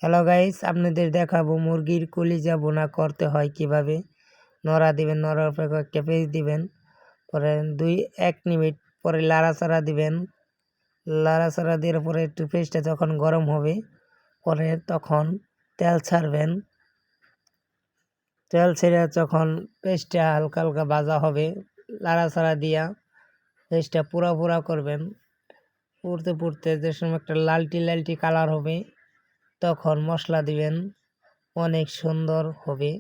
Hello guys, আপনাদের দেখাবো মুরগির কলিজা বোনা করতে হয় কিভাবে। নড়া দিবেন, নড়ার পরে কয়েকটা পেঁয়াজ দিবেন, পরে 1 মিনিট পরে লাড়াচাড়া দিবেন। লাড়াচাড়া দেওয়ার পরে একটু পেঁয়াজটা যখন গরম হবে পরে তখন তেল ছাড়বেন। তেল ছেড়ে যখন পেঁয়াজটা হালকা হালকা ভাজা হবে লাড়াচাড়া দিয়া পেঁয়াজটা পুরা পুরা করবেন। পুড়তে পুড়তে যে সময় একটা লালটি লালটি কালার হবে তখন মশলা দিবেন, অনেক সুন্দর হবে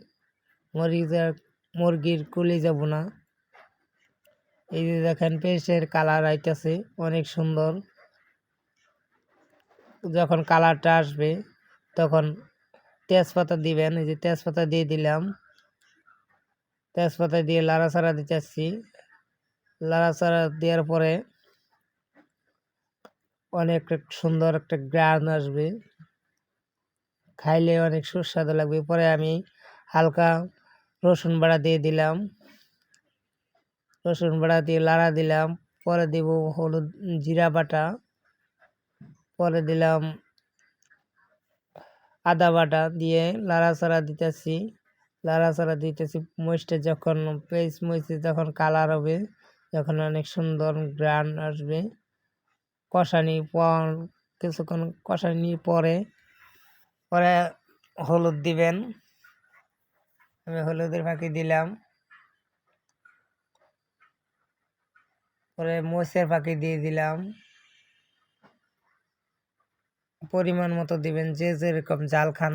মুরগির কলিজা বোনা। এই যে দেখেন পেঁয়াজের কালার আইতেছে অনেক সুন্দর। যখন কালারটা আসবে তখন তেজপাতা দিবেন। এই যে তেজপাতা দিয়ে দিলাম, তেজপাতা দিয়ে লাড়াচাড়া দিতেছি। লাড়াচাড়া দেওয়ার পরে অনেক সুন্দর একটা গ্রান আসবে, খাইলে অনেক সুস্বাদু লাগবে। পরে আমি হালকা রসুন বাটা দিয়ে দিলাম, রসুন বাটা দিয়ে লাড়া দিলাম। পরে দিব হলুদ জিরা বাটা, পরে দিলাম আদা বাটা দিয়ে লাড়াচাড়া দিতেছি। মরিচটা যখন পেস্ট মরিচে যখন কালার হবে, যখন অনেক সুন্দর গ্রান আসবে, কিছুক্ষণ কষানি পরে পরে হলুদ দিবেন। আমি হলুদের ফাঁকি দিলাম, পরে মরিচের ফাঁকি দিয়ে দিলাম। পরিমাণ মতো দিবেন, যে যেরকম জাল খান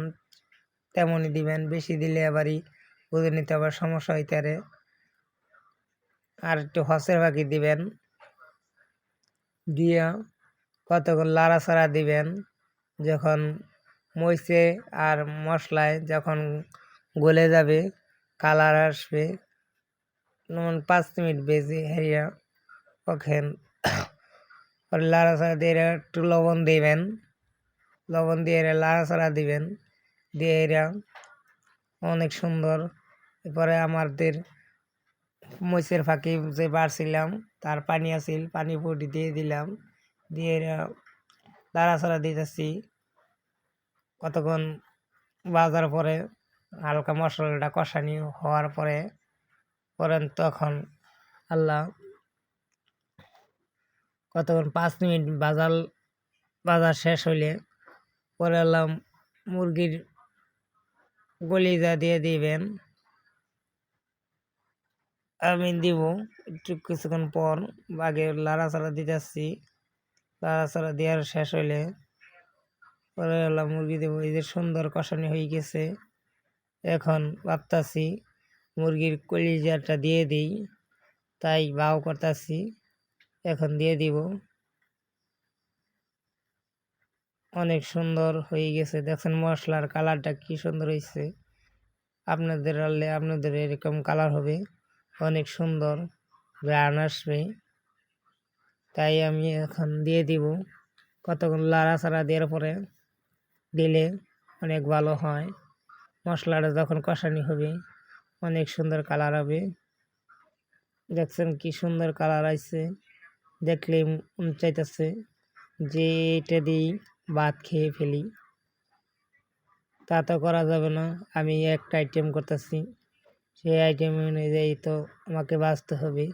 তেমনই দিবেন। বেশি দিলে আবারই বুঝে নিতে আবার সমস্যা হইতে পারে। আর একটু হসের ফাঁকি দিবেন, দিয়ে কতক্ষণ লাড়াচাড়া দিবেন। যখন মরিচে আর মশলায় যখন গলে যাবে, কালার আসবে, 5 মিনিট বেজে হেরিয়া ওখান লাড়াচাড়া দিয়ে একটু লবণ দিবেন, লবণ দিয়ে লাড়াচাড়া দিবেন, দিয়ে এরা অনেক সুন্দর। এরপরে আমাদের মরিচের ফাঁকি যে বাড়ছিলাম তার পানি আসিল, পানি পুটি দিয়ে দিলাম, দিয়ে এরা লাড়াচাড়া দিতেছি। কতক্ষণ বাজার পরে হালকা মশলাটা কষানি হওয়ার পরে তখন কতক্ষণ 5 মিনিট বাজা শেষ হইলে পরে মুরগির কলিজা দিয়ে দিবেন। আমি দিব একটু কিছুক্ষণ পর, আগে লাড়াচাড়া দিতেছি। লাড়াচাড়া দেওয়ার শেষ হইলে পরে মুরগি দেবো। এই যে সুন্দর কষানি হয়ে গেছে, এখন ভাবতাছি মুরগির কলিজাটা দিয়ে দিই, তাই বাও করতেছি। এখন দিয়ে দিব, অনেক সুন্দর হয়ে গেছে। দেখছেন মশলার কালারটা কি সুন্দর হয়েছে। আপনাদের এরকম কালার হবে, অনেক সুন্দর গ্রান আসবে। তাই আমি এখন দিয়ে দিব। কতক্ষণ লাড়াচাড়া দেওয়ার পরে দিলে অনেক ভালো হয়। মশলাটা যখন কষানি হবে অনেক সুন্দর কালার হবে। দেখছেন কি সুন্দর কালার আসছে, দেখলে চাইতেছে যে এটা দিয়েই ভাত খেয়ে ফেলি। তা তো করা যাবে না, আমি একটা আইটেম করতেছি, সেই আইটেম অনুযায়ী তো আমাকে বাঁচতে হবে,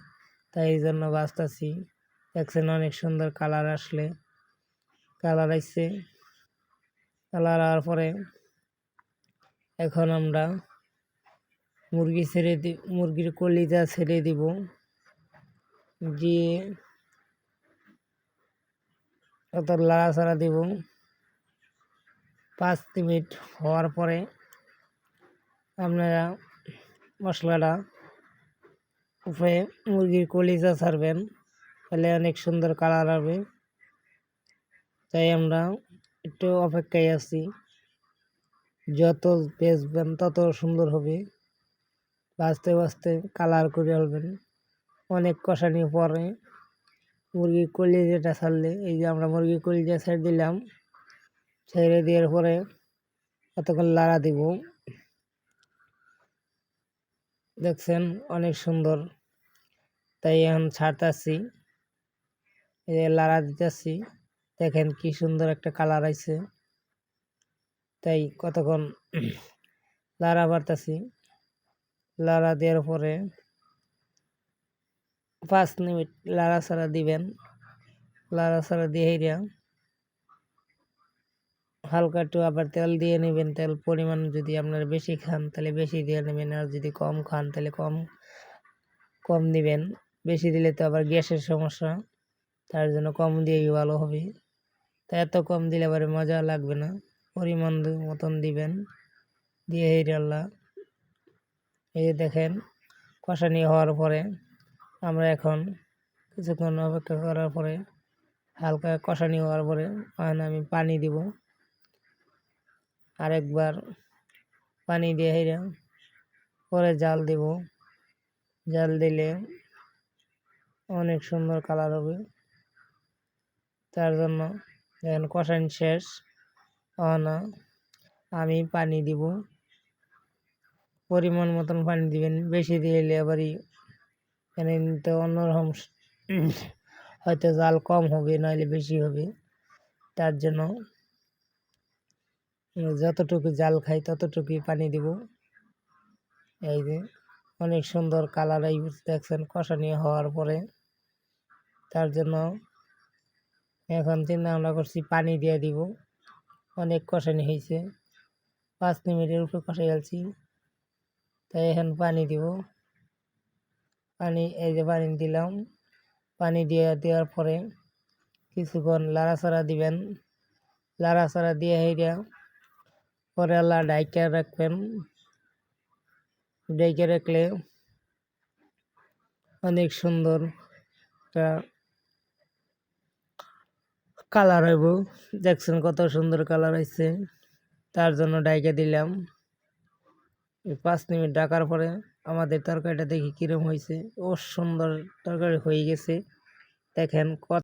তাই এই জন্য বাঁচতেছি। দেখছেন অনেক সুন্দর কালার আসছে। কালার হওয়ার পরে এখন আমরা মুরগির কলিজা ছেড়ে দিব, দিয়ে কত লাড়াচাড়া দিব। 5 মিনিট হওয়ার পরে আপনারা মশলাটা উপরে মুরগির কলিজা ছাড়বেন, তাহলে অনেক সুন্দর কালার হবে। তাই আমরা একটু অপেক্ষায় আছি, যত বেচবেন তত সুন্দর হবে। বাঁচতে বাঁচতে কালার করে ফেলবেন। অনেক কষানি পরে মুরগির কলিজাটা ছাড়লে, এই যে আমরা মুরগির কলিজা ছেড়ে দিলাম, ছেড়ে দেওয়ার পরে কতক্ষণ লাড়া দিব। দেখছেন অনেক সুন্দর, তাই এখন ছাড়তেছি, লাড়া দিতেছি। দেখেন কি সুন্দর একটা কালার আছে। তাই কতক্ষণ লাড়া বাড়তাছি। লাড়া দেওয়ার পরে 5 মিনিট লাড়াচাড়া দিবেন। লাড়াচাড়া দিয়ে হালকা একটু আবার তেল দিয়ে নেবেন। তেল পরিমাণ যদি আপনারা বেশি খান তাহলে বেশি দিয়ে নেবেন, আর যদি কম খান তাহলে কম দিবেন। বেশি দিলে তো আবার গ্যাসের সমস্যা, তার জন্য কম দিয়েই ভালো হবে। তা এত কম দিলে আবার মজা লাগবে না, পরিমাণ মতন দিবেন। দিয়ে আল্লাহ এই যে দেখেন কষানি হওয়ার পরে আমরা এখন কিছুক্ষণ অপেক্ষা করার পরে হালকা কষানি হওয়ার পরে আমি পানি দিব। আরেকবার পানি দিয়ে পরে জাল দিব। জাল দিলে অনেক সুন্দর কালার হবে। তার জন্য এখন কষানি শেষ, আমি পানি দিব। পরিমাণ মতন পানি দিবেন, বেশি দিলে আবারই এখানে তো অন্যরকম হয়তো জাল কম হবে নইলে বেশি হবে। তার জন্য যতটুকু জাল খাই ততটুকুই পানি দিব। এই যে অনেক সুন্দর কালার এই দেখছেন কষানি হওয়ার পরে। তার জন্য এখন চিন্তা ভাবনা করছি পানি দিয়ে দিব। অনেক কষানি হয়েছে, 5 মিনিটের উপরে কষাই ফেলছি, তাই এখন পানি দিব। পানি এই যে পানি দিলাম। পানি দেওয়ার পরে কিছুক্ষণ লাড়াচাড়া দিবেন। লাড়াচাড়া দিয়ে পরে আল্লাহ ঢাইকা রাখবেন। ঢেকে রাখলে অনেক সুন্দর একটা কালার হইব। দেখছেন কত সুন্দর কালার হয়েছে, তার জন্য ঢাইকা দিলাম। 5 মিনিট ঢাকার পরে আমাদের তরকারিটা দেখি কিরম হয়েছে। ও সুন্দর তরকারি হয়ে গেছে। দেখেন কত